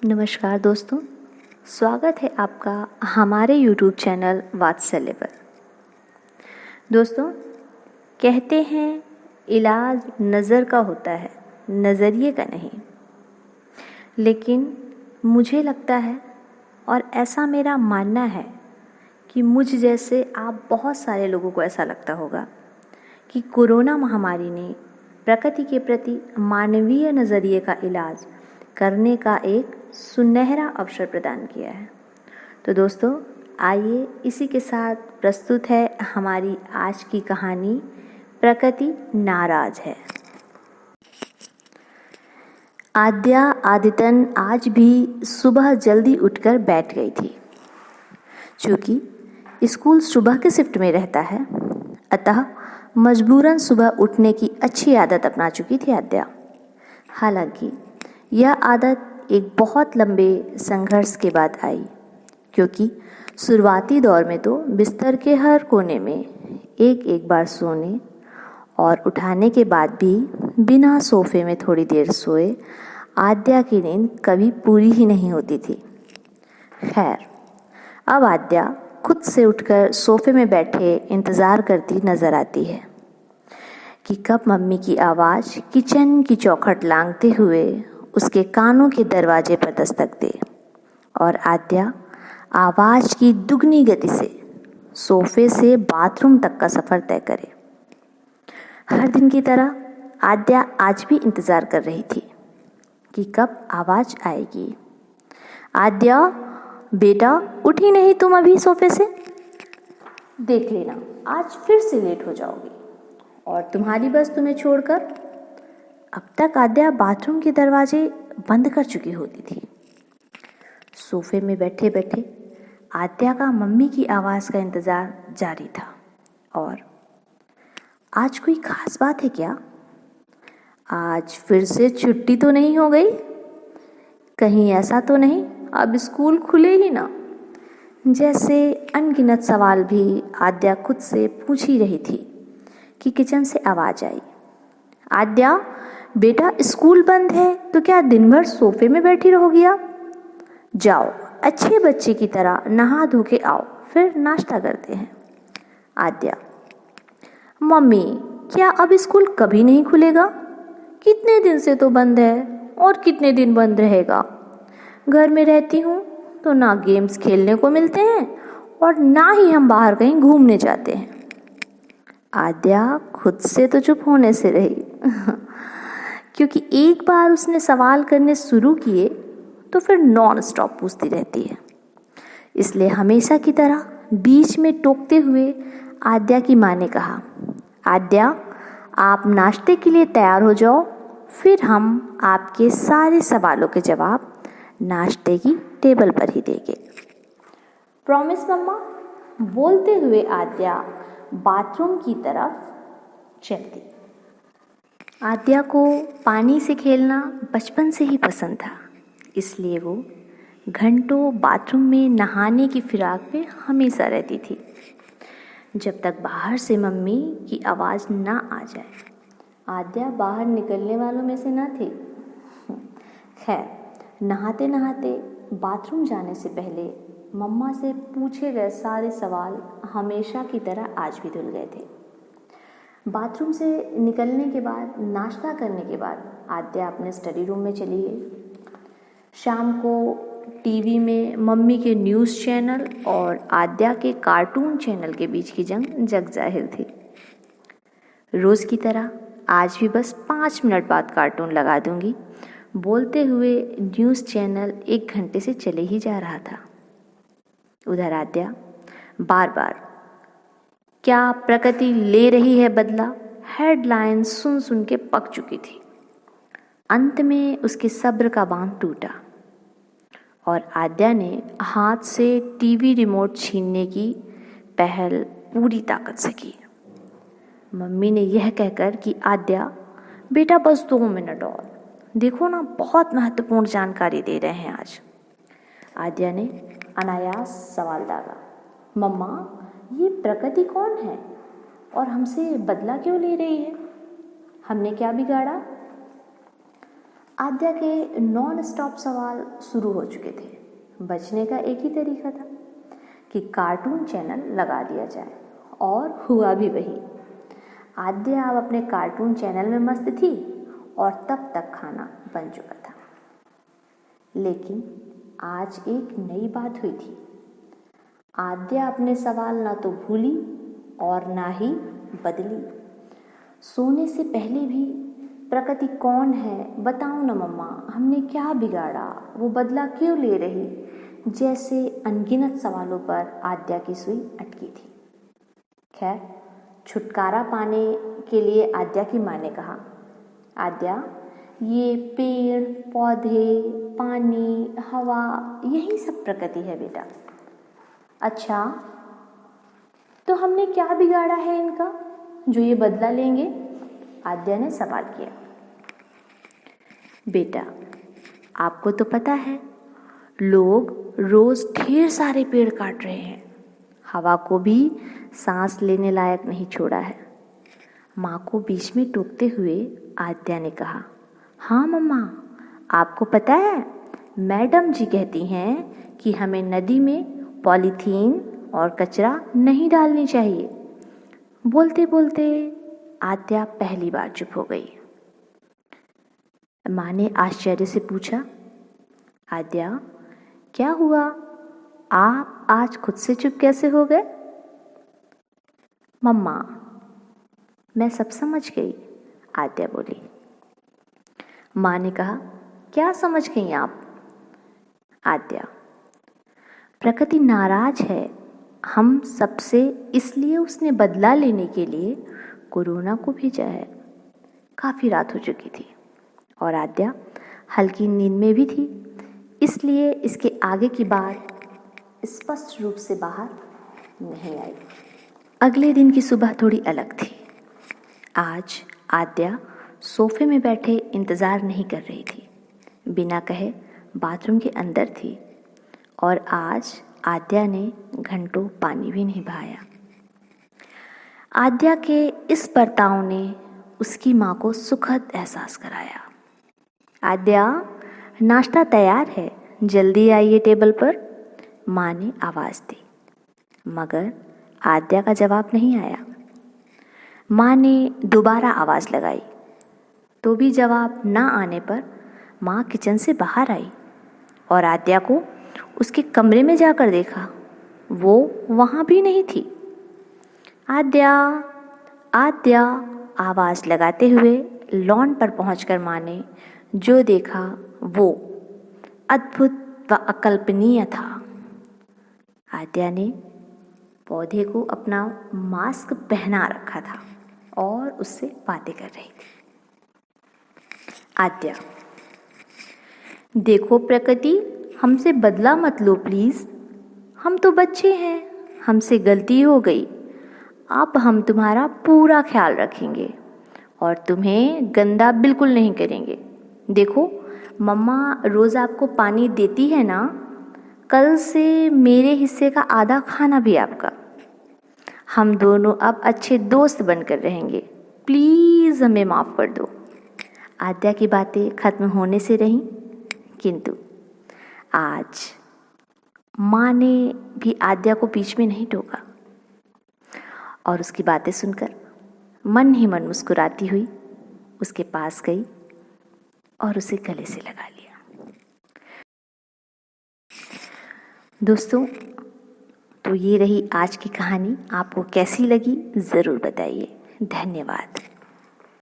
नमस्कार दोस्तों, स्वागत है आपका हमारे YouTube चैनल वात्सल्य पर। दोस्तों, कहते हैं इलाज नज़र का होता है, नज़रिए का नहीं। लेकिन मुझे लगता है और ऐसा मेरा मानना है कि मुझ जैसे आप बहुत सारे लोगों को ऐसा लगता होगा कि कोरोना महामारी ने प्रकृति के प्रति मानवीय नज़रिए का इलाज करने का एक सुनहरा अवसर प्रदान किया है। तो दोस्तों, आइए इसी के साथ प्रस्तुत है हमारी आज की कहानी, प्रकृति नाराज है। आद्या आदितन आज भी सुबह जल्दी उठकर बैठ गई थी। चूँकि स्कूल सुबह के शिफ्ट में रहता है, अतः मजबूरन सुबह उठने की अच्छी आदत अपना चुकी थी आद्या। हालांकि यह आदत एक बहुत लंबे संघर्ष के बाद आई, क्योंकि शुरुआती दौर में तो बिस्तर के हर कोने में एक एक बार सोने और उठाने के बाद भी बिना सोफे में थोड़ी देर सोए आद्या की नींद कभी पूरी ही नहीं होती थी। खैर, अब आद्या खुद से उठकर सोफे में बैठे इंतज़ार करती नज़र आती है कि कब मम्मी की आवाज़ किचन की चौखट लांघते हुए उसके कानों के दरवाजे पर दस्तक दे और आद्या आवाज़ की दुगनी गति से सोफे से बाथरूम तक का सफ़र तय करे। हर दिन की तरह आद्या आज भी इंतज़ार कर रही थी कि कब आवाज़ आएगी। आद्या, बेटा, उठी नहीं तुम अभी सोफे से? देख लेना, आज फिर से लेट हो जाओगी और तुम्हारी बस तुम्हें छोड़कर। अब तक आद्या बाथरूम के दरवाजे बंद कर चुकी होती थी। सोफे में बैठे बैठे आद्या का मम्मी की आवाज़ का इंतज़ार जारी था। और आज कोई ख़ास बात है क्या? आज फिर से छुट्टी तो नहीं हो गई? कहीं ऐसा तो नहीं अब स्कूल खुले ही ना? जैसे अनगिनत सवाल भी आद्या खुद से पूछ ही रही थी कि किचन से आवाज़ आई। आद्या, बेटा, स्कूल बंद है तो क्या दिन भर सोफे में बैठी रहोगी आप? जाओ, अच्छे बच्चे की तरह नहा धो के आओ, फिर नाश्ता करते हैं। आद्या, मम्मी, क्या अब स्कूल कभी नहीं खुलेगा? कितने दिन से तो बंद है और कितने दिन बंद रहेगा। घर में रहती हूँ तो ना गेम्स खेलने को मिलते हैं और ना ही हम बाहर कहीं घूमने जाते हैं। आद्या खुद से तो चुप होने से रही क्योंकि एक बार उसने सवाल करने शुरू किए तो फिर नॉन स्टॉप पूछती रहती है। इसलिए हमेशा की तरह बीच में टोकते हुए आद्या की माँ ने कहा, आद्या, आप नाश्ते के लिए तैयार हो जाओ, फिर हम आपके सारे सवालों के जवाब नाश्ते की टेबल पर ही देंगे। प्रॉमिस मम्मा, बोलते हुए आद्या बाथरूम की तरफ चलती। आद्या को पानी से खेलना बचपन से ही पसंद था, इसलिए वो घंटों बाथरूम में नहाने की फिराक में हमेशा रहती थी, जब तक बाहर से मम्मी की आवाज़ ना आ जाए। आद्या बाहर निकलने वालों में से ना थी। खैर, नहाते नहाते बाथरूम जाने से पहले मम्मा से पूछे गए सारे सवाल हमेशा की तरह आज भी धुल गए थे। बाथरूम से निकलने के बाद, नाश्ता करने के बाद आद्या अपने स्टडी रूम में चली गई। शाम को टीवी में मम्मी के न्यूज़ चैनल और आद्या के कार्टून चैनल के बीच की जंग जग जाहिर थी। रोज़ की तरह आज भी बस 5 मिनट बाद कार्टून लगा दूंगी, बोलते हुए न्यूज़ चैनल 1 घंटे से चले ही जा रहा था। उधर आद्या बार बार क्या प्रकृति ले रही है बदला हेडलाइन सुन सुन के पक चुकी थी। अंत में उसके सब्र का बांध टूटा और आद्या ने हाथ से टीवी रिमोट छीनने की पहल पूरी ताकत से की। मम्मी ने यह कहकर कि आद्या, बेटा, बस 2 मिनट और देखो ना, बहुत महत्वपूर्ण जानकारी दे रहे हैं आज। आद्या ने अनायास सवाल दागा, मम्मा, ये प्रकृति कौन है और हमसे बदला क्यों ले रही है? हमने क्या बिगाड़ा? आद्या के नॉन स्टॉप सवाल शुरू हो चुके थे। बचने का एक ही तरीका था कि कार्टून चैनल लगा दिया जाए, और हुआ भी वही। आद्या अब अपने कार्टून चैनल में मस्त थी और तब तक खाना बन चुका था। लेकिन आज एक नई बात हुई थी। आद्या अपने सवाल ना तो भूली और ना ही बदली। सोने से पहले भी प्रकृति कौन है, बताओ ना मम्मा, हमने क्या बिगाड़ा, वो बदला क्यों ले रही, जैसे अनगिनत सवालों पर आद्या की सुई अटकी थी। खैर, छुटकारा पाने के लिए आद्या की माँ ने कहा, आद्या, ये पेड़ पौधे, पानी, हवा, यही सब प्रकृति है बेटा। अच्छा, तो हमने क्या बिगाड़ा है इनका जो ये बदला लेंगे? आद्या ने सवाल किया। बेटा, आपको तो पता है लोग रोज ढेर सारे पेड़ काट रहे हैं, हवा को भी सांस लेने लायक नहीं छोड़ा है। माँ को बीच में टोकते हुए आद्या ने कहा, हाँ मम्मा, आपको पता है मैडम जी कहती हैं कि हमें नदी में पॉलीथीन और कचरा नहीं डालनी चाहिए। बोलते बोलते आद्या पहली बार चुप हो गई। माँ ने आश्चर्य से पूछा, आद्या, क्या हुआ? आप आज खुद से चुप कैसे हो गए? मम्मा, मैं सब समझ गई, आद्या बोली। माँ ने कहा, क्या समझ गई आप? आद्या, प्रकृति नाराज है हम सबसे, इसलिए उसने बदला लेने के लिए कोरोना को भेजा है। काफ़ी रात हो चुकी थी और आद्या हल्की नींद में भी थी, इसलिए इसके आगे की बात स्पष्ट रूप से बाहर नहीं आई। अगले दिन की सुबह थोड़ी अलग थी। आज आद्या सोफे में बैठे इंतज़ार नहीं कर रही थी, बिना कहे बाथरूम के अंदर थी, और आज आद्या ने घंटों पानी भी नहीं बहाया। आद्या के इस बर्ताव ने उसकी माँ को सुखद एहसास कराया। आद्या, नाश्ता तैयार है, जल्दी आइए टेबल पर, माँ ने आवाज़ दी। मगर आद्या का जवाब नहीं आया। माँ ने दोबारा आवाज़ लगाई, तो भी जवाब ना आने पर माँ किचन से बाहर आई और आद्या को उसके कमरे में जाकर देखा। वो वहाँ भी नहीं थी। आद्या, आद्या, आवाज़ लगाते हुए लॉन पर पहुंचकर माँ ने जो देखा वो अद्भुत व अकल्पनीय था। आद्या ने पौधे को अपना मास्क पहना रखा था और उससे बातें कर रही थी। आद्या, देखो प्रकृति, हमसे बदला मत लो प्लीज़, हम तो बच्चे हैं, हमसे गलती हो गई। अब हम तुम्हारा पूरा ख्याल रखेंगे और तुम्हें गंदा बिल्कुल नहीं करेंगे। देखो, मम्मा रोज़ आपको पानी देती है ना, कल से मेरे हिस्से का आधा खाना भी आपका। हम दोनों अब अच्छे दोस्त बनकर रहेंगे, प्लीज़ हमें माफ़ कर दो। आद्या की बातें खत्म होने से रहीं, किंतु आज माँ ने भी आद्या को बीच में नहीं टोका और उसकी बातें सुनकर मन ही मन मुस्कुराती हुई उसके पास गई और उसे गले से लगा लिया। दोस्तों, तो ये रही आज की कहानी। आपको कैसी लगी ज़रूर बताइए। धन्यवाद।